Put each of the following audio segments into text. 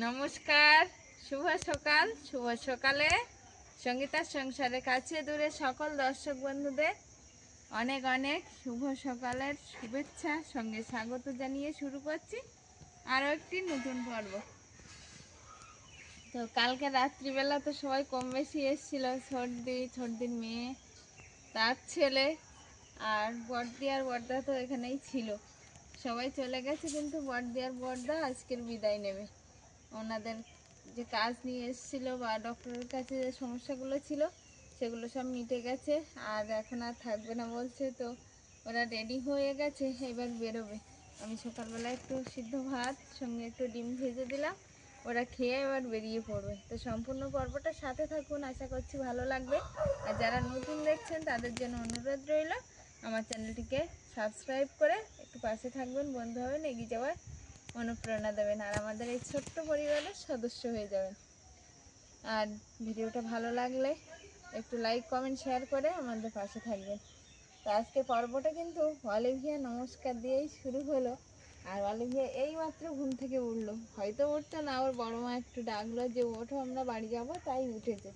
নমস্কার, শুভ সকাল। শুভ সকালে সঙ্গীতার সংসারের কাছে দূরে সকল দর্শক বন্ধুদের অনেক অনেক শুভ সকালের শুভেচ্ছা সঙ্গে স্বাগত জানিয়ে শুরু করছি আরও একটি নতুন পর্ব। তো কালকে রাত্রিবেলা তো সবাই কম বেশি এসেছিল, সর্দির মেয়ে, তার ছেলে আর বড়দি আর বড়দা তো এখানেই ছিল। সবাই চলে গেছে, কিন্তু বড়দি আর বড়দা আজকের বিদায় নেবে। ওনাদের যে কাজ নিয়ে এসেছিলো বা ডক্টরের কাছে যে সমস্যাগুলো ছিল সেগুলো সব মিটে গেছে, আর এখন আর থাকবে না বলছে। তো ওরা রেডি হয়ে গেছে, এবার বেরোবে। আমি সকালবেলা একটু সিদ্ধ ভাত সঙ্গে একটু ডিম ভেজে দিলাম, ওরা খেয়ে এবার বেরিয়ে পড়বে। তো সম্পূর্ণ পর্বটা সাথে থাকুন, আশা করছি ভালো লাগবে। আর যারা নতুন দেখছেন তাদের জন্য অনুরোধ রইল, আমার চ্যানেলটিকে সাবস্ক্রাইব করে একটু পাশে থাকবেন, বন্ধু হবেন, এগিয়ে যাওয়ার অনুপ্রেরণা দেবেন, আর আমাদের এই ছোট্ট পরিবারের সদস্য হয়ে যাবেন। আর ভিডিওটা ভালো লাগলে একটু লাইক কমেন্ট শেয়ার করে আমাদের পাশে থাকবেন। তো আজকে পর্বটা কিন্তু অলিভিয়া নমস্কার দিয়েই শুরু হলো। আর অলিভিয়া এই মাত্র ঘুম থেকে উঠলো, হয়তো উঠতো না, ওর বড় মা একটু ডাকলো যে ওঠো আমরা বাড়ি যাব, তাই উঠেছে।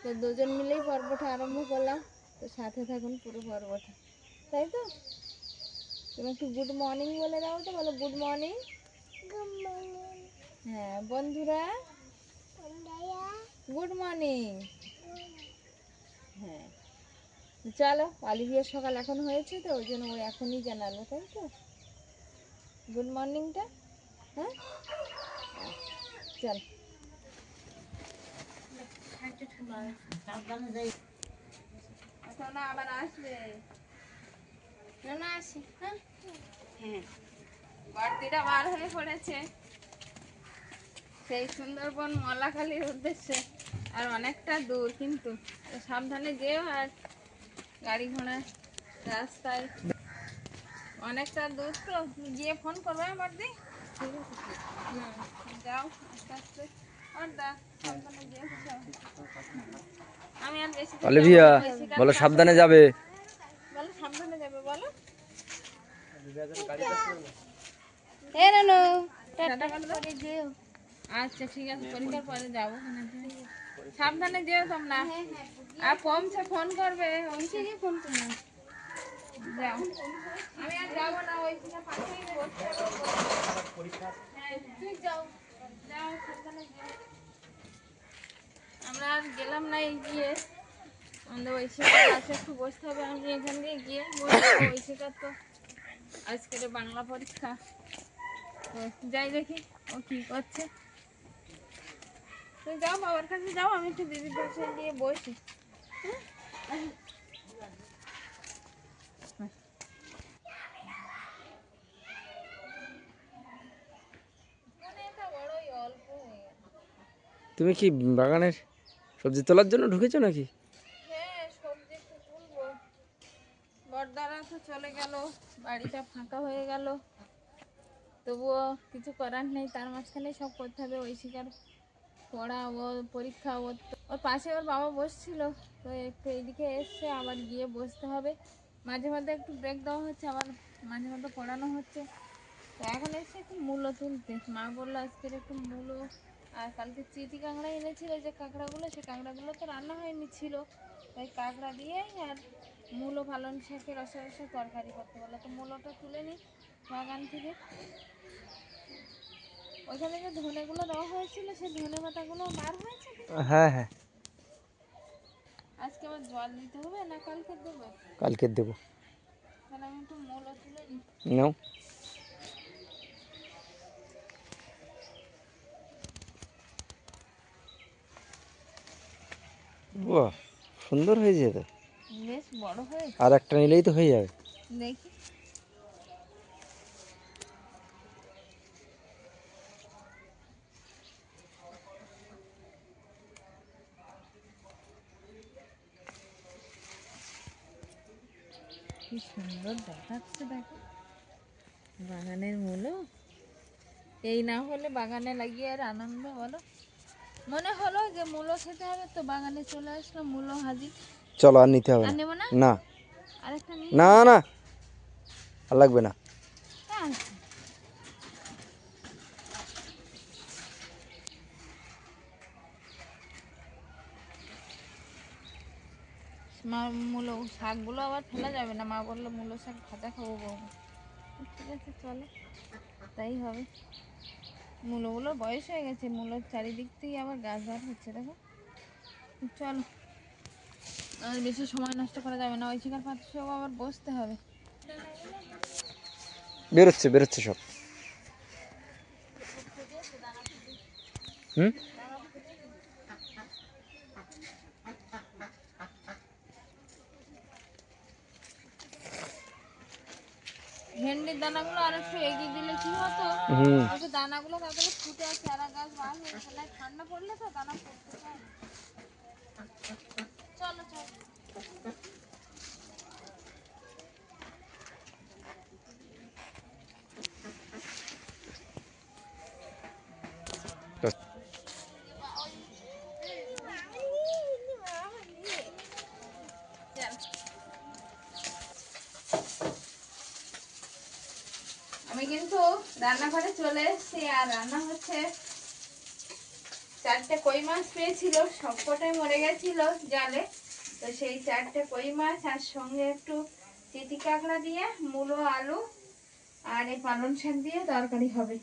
তো দুজন মিলেই পর্বটা আরম্ভ করলাম। তো সাথে থাকুন পুরো পর্বটা, তাই তো? তুমি একটু গুড মর্নিং বলে দাও তো, বলো গুড মর্নিং। হ্যাঁ বন্ধুরা, গুড মর্নিং। হ্যাঁ চলো, অলিভিয়ার সকাল এখন হয়েছে তো ওই জন্য ও এখনই জানালো, তাই তো গুড মর্নিংটা। হ্যাঁ চল, না আবার আসবে না, আসি। হ্যাঁ হ্যাঁ, বাড়তিটা বার হয়ে পড়েছে সেই সুন্দরবন মলাখালীর উদ্দেশ্যে। আর অনেকটা দূর, কিন্তু সাবধানে যেও, আর গাড়ি ঘোড়া রাস্তায় অনেকটা দূর, তো গিয়ে ফোন করবে আমার দি। ঠিক আছে, যাও আস্তে আস্তে। সাবধানে যেও। আমি আর বেশি অলিভিয়া বলো সাবধানে যাবে। বলো সাবধানে যাবে, বলো। আচ্ছা ঠিক আছে, পরীক্ষার পরে যাবো। সাবধানে যেও তোমরা, আর পৌঁছে ফোন করবে। ফোন করবে, যাও। আমি আর যাবো না, ওইখানে পাশেই বসতে হবে। হ্যাঁ তুই যাও, যাও সাবধানে যেও। আমরা আর গেলাম না, গিয়ে আমাদের ওই শিকার কাছে একটু বসতে হবে। আমি এখান দিয়ে গিয়ে বসবো। ওই শিকার তো আজকের বাংলা পরীক্ষা, তো যাই দেখি ও কি করছে। তুই যাও বাবার কাছে যাও, আমি একটু দিদির কাছে গিয়ে বসি। তুমি কি বাগানের সবজি তোলার জন্য ঢুকেছো নাকি? হ্যাঁ সবজি একটু তুলবো। বড়দারা তো চলে গেল, বাড়িটা ফাঁকা হয়ে গেল, তবুও কিছু করার নেই। তার মাঝখানে সব করতে হবে। ওই শিকার পড়া, ও পরীক্ষা, ওর পাশে ওর বাবা বসছিল, তো একটু এইদিকে এসছে, আবার গিয়ে বসতে হবে। মাঝে মধ্যে একটু ব্রেক দেওয়া হচ্ছে, আবার মাঝে মধ্যে পড়ানো হচ্ছে। তো এখন এসে একটু মূলো তুলতে, মা বললো আজকের একটু মূলো, আর কালকে চিটি কাঁকড়া এনেছিল, যে কাঁকড়াগুলো, সে কাঁকড়াগুলো তো রান্না হয়নি ছিল, তাই কাঁকড়া দিয়ে আর মূলো পালং শাকের রসা রসা তরকারি করতে বললো। তো মূলোটা তুলে নিই বাগান থেকে। ওইখানে যে ধনেগুলো দেওয়া হয়েছিল, সেই ধনে পাতাগুলো বার হয়েছে। হ্যাঁ হ্যাঁ, আজকে আবার জল দিতে হবে না কালকে দেবো? কালকে দেবো। তাহলে আমি একটু মূলো তুলে নিই। নাও। বাহ, সুন্দর হয়েছে তো, বেশ বড় হয়েছে। আর একটা নিলেই তো হয়ে যাবে। দেখি কি সুন্দর দেখাচ্ছে, দেখো বাগানের মূলো। এই না হলে বাগানে লাগিয়ে আর আনন্দ, বলো। মনে হলো যে মূলো খেতে হবে, তো বাগানে চলে আসলো, মূলো হাজির। চলো, আর নিতে হবে আর না। নেবো না, না আরেকটা নিই। না না, আর লাগবে না। আচ্ছা মা মূলো শাকগুলো আবার ফেলা যাবে না, মা বললো মূলো শাক ভাজা খাবো বৌমা। ঠিক আছে চলো, তাই হবে। মূলোগুলোর বয়স হয়ে গেছে, মূলোর চারিদিক থেকে আবার গাছ বার হচ্ছে দেখো। চলো, আর বেশি সময় নষ্ট করা যাবে না, ওই শিকার পাত্রেও আবার বসতে হবে। বেরোচ্ছে বেরোচ্ছে সব। হুম, ভেন্ডির দানাগুলো আর একটু এগিয়ে দিলে কি হতো, হুম। একটু দানাগুলো তারপরে ফুটে চারা গাছ বার হয়ে গেলে ঠান্ডা পড়লে তো দানা ফুটতে চায় না। চলো চলো। আমি কিন্তু রান্নাঘরে চলে এসেছি, আর রান্না হচ্ছে 4টে কই মাছ পেয়েছিল, সবকটাই মরে গেছিল জালে। তো সেই 4টে কই মাছ আর সঙ্গে একটু চিটি কাঁকড়া দিয়ে মূলো আলু আর এই পালং শাক দিয়ে তরকারি হবে।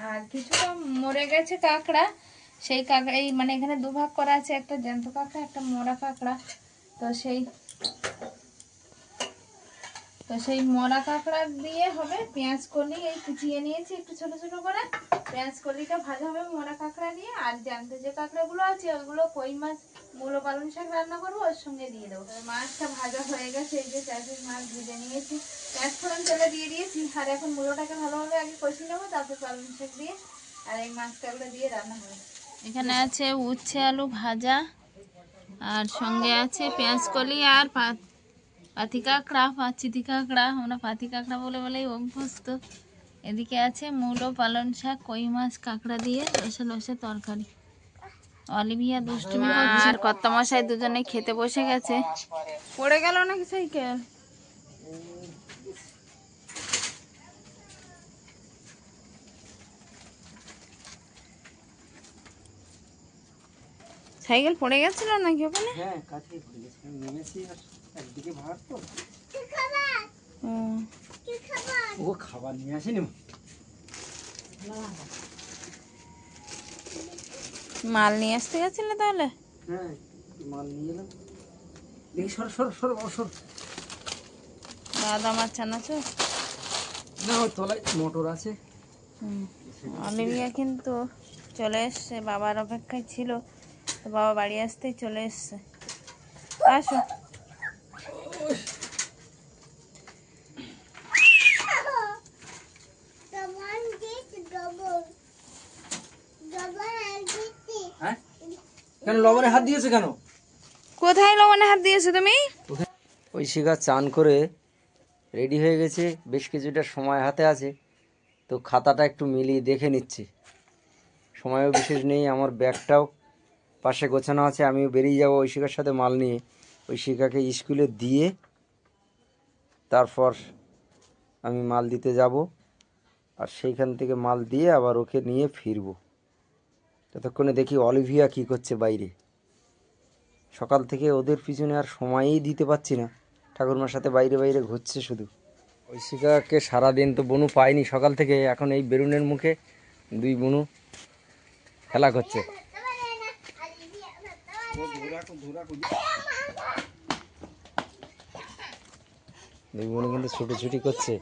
আর কিছুটা মরে গেছে কাঁকড়া, সেই কাঁকড়া এই মানে এখানে দুভাগ করা আছে, একটা জ্যান্ত কাঁকড়া একটা মরা কাঁকড়া। তো সেই মরা কাঁকড়া দিয়ে হবে পেঁয়াজ কলি, এই কুচিয়ে নিয়েছি একটু ছোট ছোট করে। পেঁয়াজ কলিটা ভাজা হবে মরা কাঁকড়া দিয়ে, আর জ্যান্ত যে কাঁকড়াগুলো আছে ওইগুলো কই মাছ মূলো পালং শাক রান্না করবো, ওর সঙ্গে দিয়ে দেবো। মাছটা ভাজা হয়ে গেছে, এই যে 4 পিস মাছ ভেজে নিয়েছি, পেঁয়াজ ফোড়ন তেলে দিয়ে দিয়েছি। আর এখন মূলোটাকে ভালোভাবে আগে কষিয়ে নেবো, তারপর পালং শাক দিয়ে আর এই মাছটাগুলো দিয়ে রান্না হবে। এখানে আছে উচ্ছে আলু ভাজা, আর সঙ্গে আছে পেঁয়াজ কলি আর পাতি কাঁকড়া, চিতি কাঁকড়া, আমরা পাতি কাঁকড়া বলে বলেই অভ্যস্ত। এদিকে আছে মূলো পালং শাক কই মাছ কাঁকড়া দিয়ে রসে রসে তরকারি। অলিভিয়া দুষ্টুমি করছে, আর কর্তা মশাই দুজনে খেতে বসে গেছে। পড়ে গেল নাকি সাইকেল? সাইকেল পড়ে গেছিল নাকি ওখানে? হ্যাঁ, কাছে নেমেছি আর একদিকে ভাড় তো। ও খাবার নিয়ে আসেনি। মাল নিয়ে আসতে গেছিল তাহলে? হ্যাঁ, মাল নিয়ে এলাম। দেখি সর সর সর সর। বাদাম আর চানাচুর না, ওই তলায় মোটর আছে। অলিভিয়া কিন্তু চলে এসছে, বাবার অপেক্ষায় ছিল, তো বাবা বাড়ি আসতেই চলে এসছে। আসো। হ্যাঁ, কেন লবণে হাত দিয়েছে কেন? কোথায় লবণে হাত দিয়েছো তুমি? ওই শিখা চান করে রেডি হয়ে গেছে, বেশ কিছুটা সময় হাতে আছে, তো খাতাটা একটু মিলিয়ে দেখে নিচ্ছি। সময়ও বিশেষ নেই, আমার ব্যাগটাও পাশে গোছানো আছে, আমিও বেরিয়ে যাবো ঐশিকার সাথে মাল নিয়ে। ঐশিকাকে স্কুলে দিয়ে তারপর আমি মাল দিতে যাব, আর সেইখান থেকে মাল দিয়ে আবার ওকে নিয়ে ফিরবো। ততক্ষণে দেখি অলিভিয়া কি করছে বাইরে। সকাল থেকে ওদের পিছনে আর সময়ই দিতে পারছি না, ঠাকুরমার সাথে বাইরে বাইরে ঘুরছে শুধু। ঐশিকাকে সারাদিন তো বনু পায়নি সকাল থেকে, এখন এই বেরুনের মুখে দুই বনু খেলা করছে। দুই বোন কিন্তু ছুটোছুটি করছে।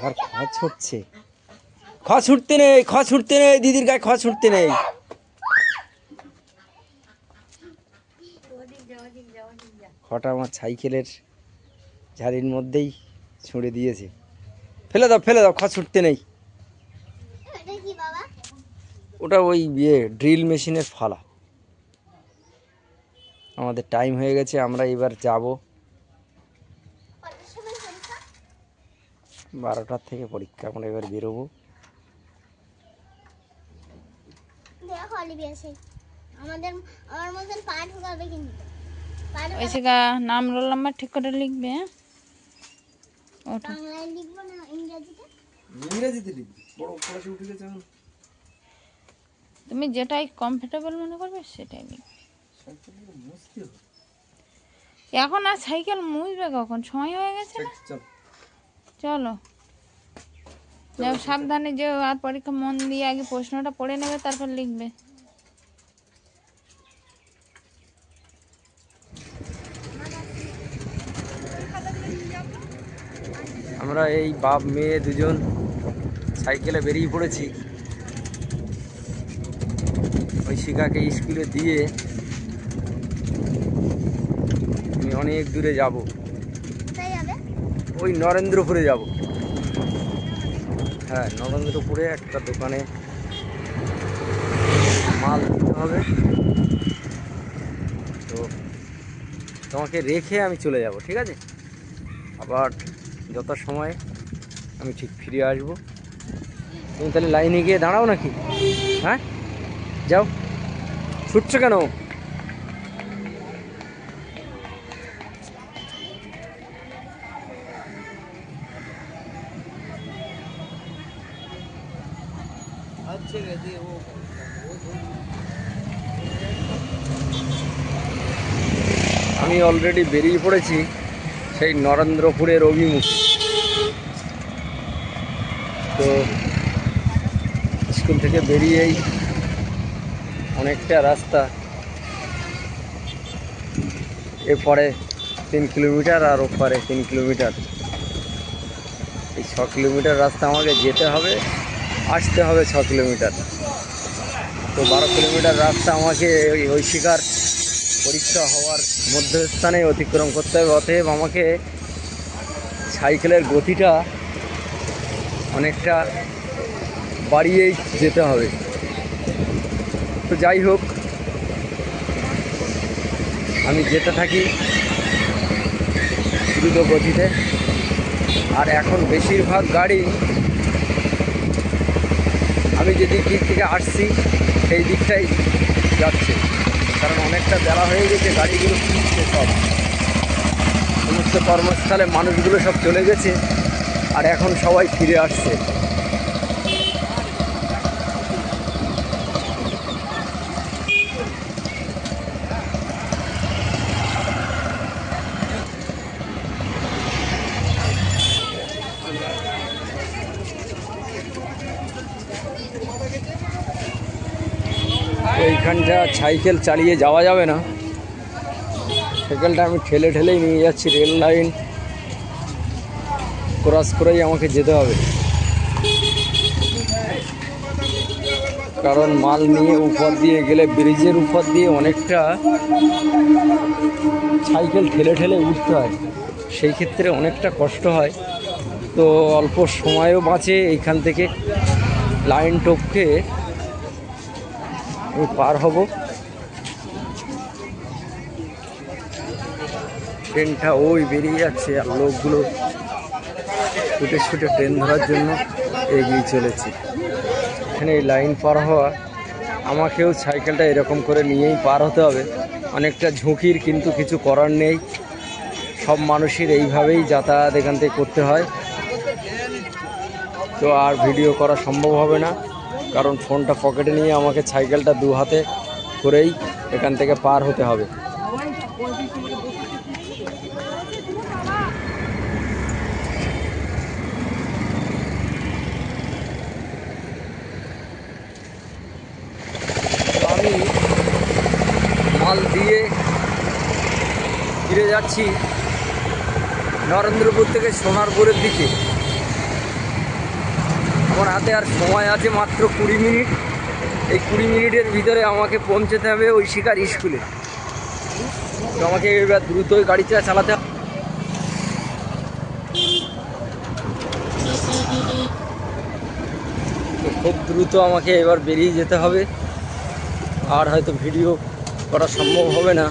আর খা ছুটছে, খ ছুটতে নেই, খ ছুটতে নেই, দিদির গায়ে খ ছুটতে নেই। খটা আমার সাইকেলের ঝাড়ির মধ্যেই ছুঁড়ে দিয়েছে। ফেলে দাও ফেলে দাও, খ ছুটতে নেই। ওটা ওই ড্রিল মেশিনের ফালা। আমাদের টাইম হয়ে গেছে, আমরা এবার যাব। 12টার থেকে পরীক্ষা, আমরা এবার বেরোবো। ঐশিকা নাম রোল নাম্বার ঠিক করে লিখবে। বাংলায় লিখবো না ইংরেজিতে? ইংরেজিতে লিখবি, বড় ক্লাসে উঠে গেছে এখন। তুমি যেটাই কমফোর্টেবল মনে করবে সেটাই লিখবে। সাইকেলগুলো মুছতে হবে। এখন আর সাইকেল মুছবে কখন, সময় হয়ে গেছে না। চল চলো যাও, সাবধানে যেও, আর পরীক্ষা মন দিয়ে আগে প্রশ্নটা পড়ে নেবে, তারপর লিখবে। আমরা এই বাপ মেয়ে দুজন সাইকেলে বেরিয়ে পড়েছি ঐশিকাকে স্কুলে দিয়ে। আমি অনেক দূরে যাব, ওই নরেন্দ্রপুরে যাব। হ্যাঁ, নরেন্দ্রপুরে একটা দোকানে মাল দিতে হবে, তো তোমাকে রেখে আমি চলে যাব, ঠিক আছে? আবার যথাসময়ে আমি ঠিক ফিরে আসবো। তুমি তাহলে লাইনে গিয়ে দাঁড়াও নাকি? হ্যাঁ, যাও, ছুটছো কেন? আমি অলরেডি বেরিয়ে পড়েছি সেই নরেন্দ্রপুরের অভিমুখে। তো স্কুল থেকে বেরিয়েই অনেকটা রাস্তা, এরপরে 3 কিলোমিটার আর ওপারে 3 কিলোমিটার। এই 6 কিলোমিটার রাস্তা আমাকে যেতে হবে, আসতে হবে 6 কিলোমিটার। তো 12 কিলোমিটার রাস্তা আমাকে ওই ঐশিকার পরীক্ষা হওয়ার মধ্যস্থানে অতিক্রম করতে হবে। অতএব আমাকে সাইকেলের গতিটা অনেকটা বাড়িয়েই যেতে হবে। তো যাই হোক, আমি যেতে থাকি দ্রুত গতিতে। আর এখন বেশিরভাগ গাড়ি আমি যে দিক থেকে আসছি সেই দিকটাই যাচ্ছে, কারণ অনেকটা বেলা হয়ে গেছে, গাড়িগুলো ফিরছে সব, সমস্ত কর্মস্থলে মানুষগুলো সব চলে গেছে, আর এখন সবাই ফিরে আসছে। এইখানটা সাইকেল চালিয়ে যাওয়া যাবে না, সাইকেলটা আমি ঠেলে ঠেলেই নিয়ে যাচ্ছি। রেল লাইন ক্রস করেই আমাকে যেতে হবে, কারণ মাল নিয়ে উপর দিয়ে গেলে ব্রিজের উপর দিয়ে অনেকটা সাইকেল ঠেলে ঠেলে উঠতে হয়, সেই ক্ষেত্রে অনেকটা কষ্ট হয়। তো অল্প সময়ও বাঁচে, এইখান থেকে লাইন টপকে আমি পার হব। ট্রেনটা ওই বেরিয়ে যাচ্ছে, আর লোকগুলো ছুটে ছুটে ট্রেন ধরার জন্য এগিয়ে চলেছে। এখানে এই লাইন পার হওয়া, আমাকেও সাইকেলটা এরকম করে নিয়েই পার হতে হবে। অনেকটা ঝুঁকির, কিন্তু কিছু করার নেই, সব মানুষের এইভাবেই যাতায়াত এখান থেকে করতে হয়। তো আর ভিডিও করা সম্ভব হবে না, কারণ ফোনটা পকেটে নিয়ে আমাকে সাইকেলটা দু হাতে করেই এখান থেকে পার হতে হবে। আমি মাল দিয়ে ফিরে যাচ্ছি নরেন্দ্রপুর থেকে সোনারপুরের দিকে। আমার হাতে আর সময় আছে মাত্র 20 মিনিট। এই 20 মিনিটের ভিতরে আমাকে পৌঁছতে হবে ঐশিকার স্কুলে। তো আমাকে এবার দ্রুতই গাড়িটা চালাতে হবে। তো খুব দ্রুত আমাকে এবার বেরিয়ে যেতে হবে, আর হয়তো ভিডিও করা সম্ভব হবে না।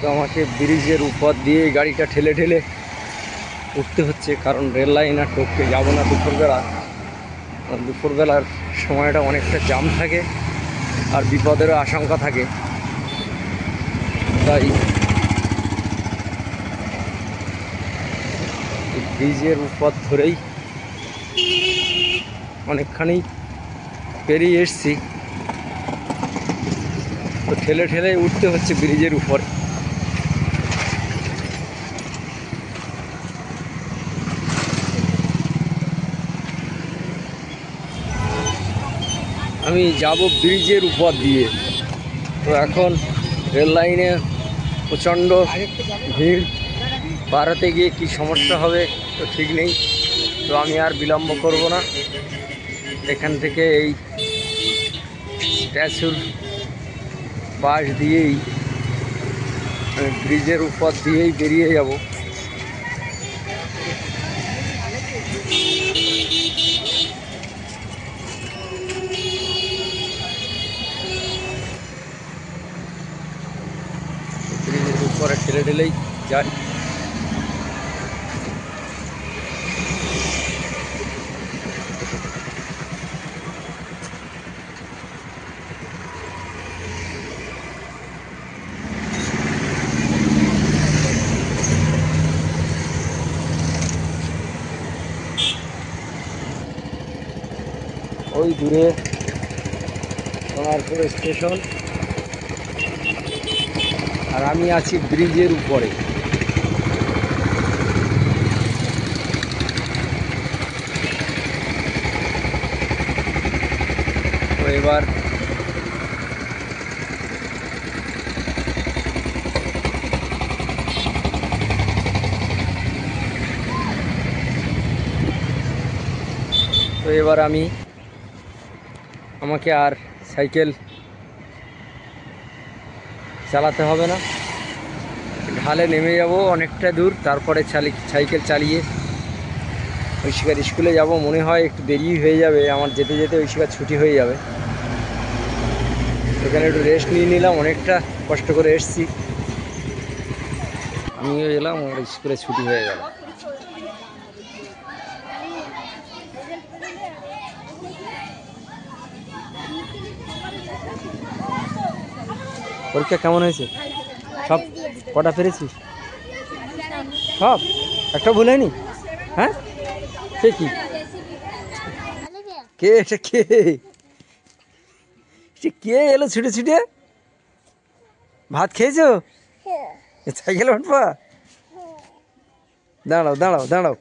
তো আমাকে ব্রিজের উপর দিয়ে গাড়িটা ঠেলে ঠেলে উঠতে হচ্ছে, কারণ রেল লাইন আর টপকে যাবো না দুপুরবেলা। দুপুরবেলার সময়টা অনেকটা জাম থাকে আর বিপদেরও আশঙ্কা থাকে, তাই ব্রিজের উপর ধরেই অনেকখানি পেরিয়ে এসছি, তো ঠেলে ঠেলে উঠতে হচ্ছে ব্রিজের উপর। আমি যাব ব্রিজের উপর দিয়ে। তো এখন রেল লাইনে প্রচণ্ড ভিড়, পার হতে গিয়ে কী সমস্যা হবে তো ঠিক নেই। তো আমি আর বিলম্ব করব না, এখান থেকে এই স্ট্যাচুর পাশ দিয়েই ব্রিজের উপর দিয়েই বেরিয়ে যাব। ব্রিজের উপরে ঠেলে ঠেলেই যাই। ওই দূরে সোনারপুর স্টেশন, আর আমি আছি ব্রিজের উপরে। তো এবার আমাকে আর সাইকেল চালাতে হবে না, ঢালে নেমে যাব অনেকটা দূর, তারপরে সাইকেল চালিয়ে ঐশিকার স্কুলে যাব। মনে হয় একটু দেরি হয়ে যাবে আমার, যেতে যেতে ঐশিকার ছুটি হয়ে যাবে। এখানে একটু রেস্ট নিয়ে নিলাম, অনেকটা কষ্ট করে এসছি। আমিও এলাম, আমার স্কুলে ছুটি হয়ে গেল। পরীক্ষা কেমন হয়েছে? সব কটা পেরেছিস? সব? একটা ভুল হয়নি? হ্যাঁ, সে কি? কে এটা? কে কে এলো ছুটে ছুটে? ভাত খেয়েছো? সাইকেল উঠবা? দাঁড়াও দাঁড়াও দাঁড়াও,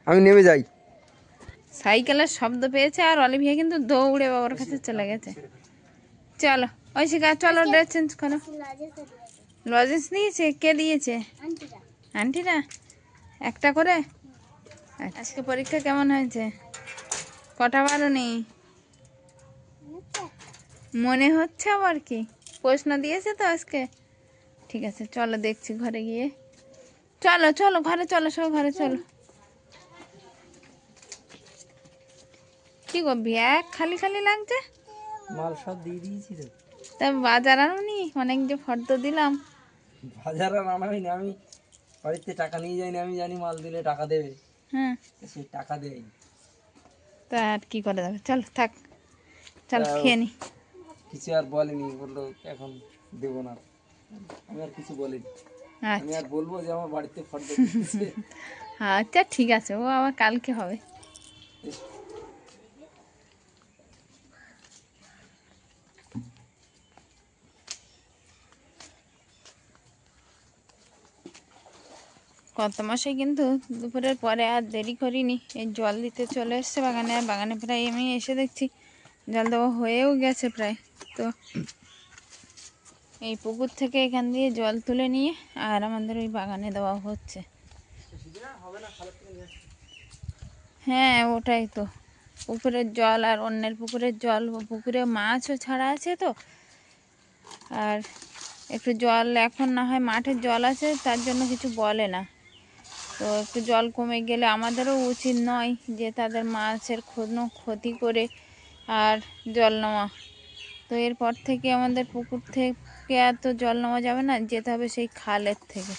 আমি নেমে যাই। সাইকেলের শব্দ পেয়েছে আর অলিভিয়া কিন্তু দৌড়ে বাবার কাছে চলে গেছে। চলো ঐশিকা, চলো ড্রেস চেঞ্জ করো। লজেন্স দিয়েছে? কে দিয়েছে? আন্টিরা একটা করে। আজকে পরীক্ষা কেমন হয়েছে? কটা পারোনি? মনে হচ্ছে আবার কি প্রশ্ন দিয়েছে তো আজকে? ঠিক আছে চলো দেখছি ঘরে গিয়ে। চলো চলো ঘরে চলো, সব ঘরে চলো। কি গো ব্যাগ খালি খালি লাগছে? মাল সব দিয়ে দিয়েছি তো। তা বাজার আনোনি? অনেক যে ফর্দ দিলাম। বাজার আর আনাই না, আমি বাড়িতে টাকা নিয়ে যাইনি, আমি জানি মাল দিলে টাকা দেবে, হ্যাঁ, সেই টাকা দেয়। তা আর কি করে যাবে, চল থাক, চল তা খেয়ে নি। কিছু আর বলেনি, বললো এখন দেবো না। আমি আর কিছু বলিনি, আমি আচ্ছা আর বলবো যে আমার বাড়িতে ফর্দ দিচ্ছে? আচ্ছা ঠিক আছে, ও আবার কালকে হবে। কত মাসে কিন্তু দুপুরের পরে আর দেরি করিনি, এই জল দিতে চলে এসছে বাগানে। আর বাগানে প্রায় আমি এসে দেখছি জল দেওয়া হয়েও গেছে প্রায়। তো এই পুকুর থেকে এখান দিয়ে জল তুলে নিয়ে আর আমাদের ওই বাগানে দেওয়া হচ্ছে। হ্যাঁ ওটাই তো, পুকুরের জল আর অন্যের পুকুরের জল, পুকুরে মাছও ছাড়া আছে তো। আর একটু জল এখন না হয় মাঠের জল আছে তার জন্য কিছু বলে না, তো একটু জল কমে গেলে আমাদেরও উচিত নয় যে তাদের মাছের কোনো ক্ষতি করে আর জল নেওয়া। তো এরপর থেকে আমাদের পুকুর থেকে আর তো জল নেওয়া যাবে না, যেতে হবে সেই খালের থেকে।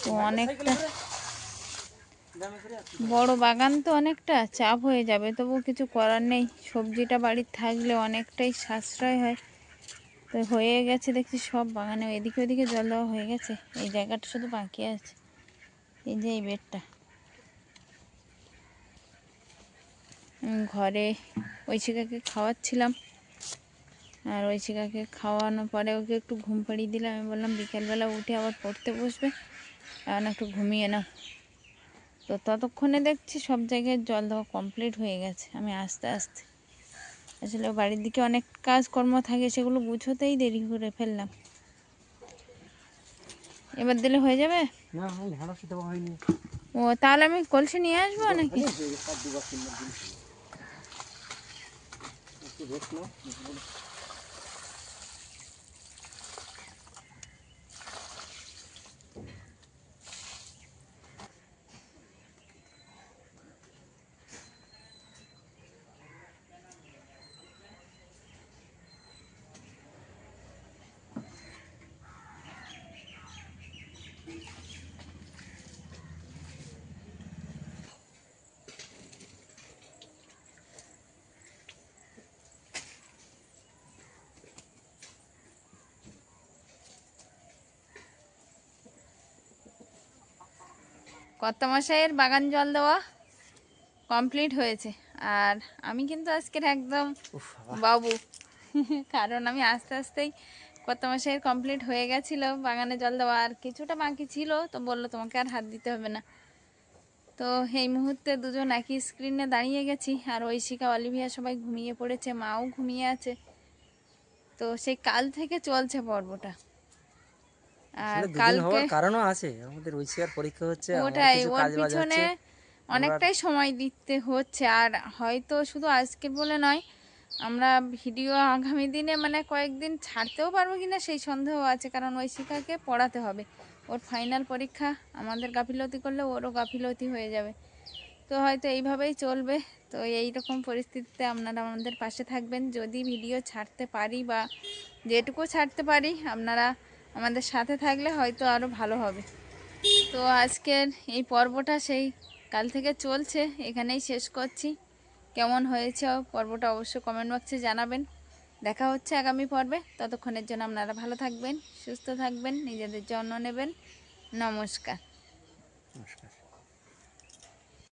তো অনেকটা বড় বাগান, তো অনেকটা চাপ হয়ে যাবে, তবু কিছু করার নেই। সবজিটা বাড়ির থাকলে অনেকটাই সাশ্রয় হয়। তো হয়ে গেছে দেখছি সব বাগানে এদিকে ওদিকে জল দেওয়া হয়ে গেছে, এই জায়গাটা শুধু বাকি আছে, এই যে এই বেডটা। আমি ঘরে ঐশিকাকে খাওয়াচ্ছিলাম, আর ঐশিকাকে খাওয়ানোর পরে ওকে একটু ঘুম পাড়িয়ে দিলাম। আমি বললাম বিকেলবেলা উঠে আবার পড়তে বসবে, এখন একটু ঘুমিয়ে নাও। তো ততক্ষণে দেখছি সব জায়গায় জল দেওয়া কমপ্লিট হয়ে গেছে। আমি আস্তে আস্তে আসলে বাড়ির দিকে অনেক কাজকর্ম থাকে, সেগুলো গুছোতেই দেরি করে ফেললাম। এবার দিলে হয়ে যাবে? না ঢেঁড়স দেওয়া হয়নি। ও তাহলে আমি কলসি নিয়ে আসবো নাকি? কর্তামশাইয়ের বাগান জল দেওয়া কমপ্লিট হয়েছে, আর আমি কিন্তু আজকের একদম বাবু, কারণ আমি আস্তে আস্তেই কর্তামশাইয়ের কমপ্লিট হয়ে গেছিলো বাগানে জল দেওয়া, আর কিছুটা বাকি ছিল, তো বললো তোমাকে আর হাত দিতে হবে না। তো এই মুহূর্তে দুজন একই স্ক্রিনে দাঁড়িয়ে গেছি, আর ঐশিকা অলিভিয়া সবাই ঘুমিয়ে পড়েছে, মাও ঘুমিয়ে আছে। তো সেই কাল থেকে চলছে পর্বটা। আর কালকে কারণও আছে, আমাদের ঐশিকার পরীক্ষা হচ্ছে, ওটাই ওর পিছনে অনেকটাই সময় দিতে হচ্ছে। আর হয়তো শুধু আজকের বলে নয়, আমরা ভিডিও আগামী দিনে মানে কয়েকদিন ছাড়তেও পারবো কিনা সেই সন্দেহ আছে, কারণ ঐশিকাকে পড়াতে হবে। ওর ফাইনাল পরীক্ষা, আমাদের গাফিলতি করলে ওরও গাফিলতি হয়ে যাবে। তো হয়তো এইভাবেই চলবে। তো এই রকম পরিস্থিতিতে আপনারা আমাদের পাশে থাকবেন। যদি ভিডিও ছাড়তে পারি বা যেটুকু ছাড়তে পারি, আপনারা আমাদের সাথে থাকলে হয়তো আরও ভালো হবে। তো আজকের এই পর্বটা সেই কাল থেকে চলছে, এখানেই শেষ করছি। কেমন হয়েছে পর্বটা অবশ্যই কমেন্ট বক্সে জানাবেন। দেখা হচ্ছে আগামী পর্বে। ততক্ষণের জন্য আপনারা ভালো থাকবেন, সুস্থ থাকবেন, নিজেদের যত্ন নেবেন। নমস্কার।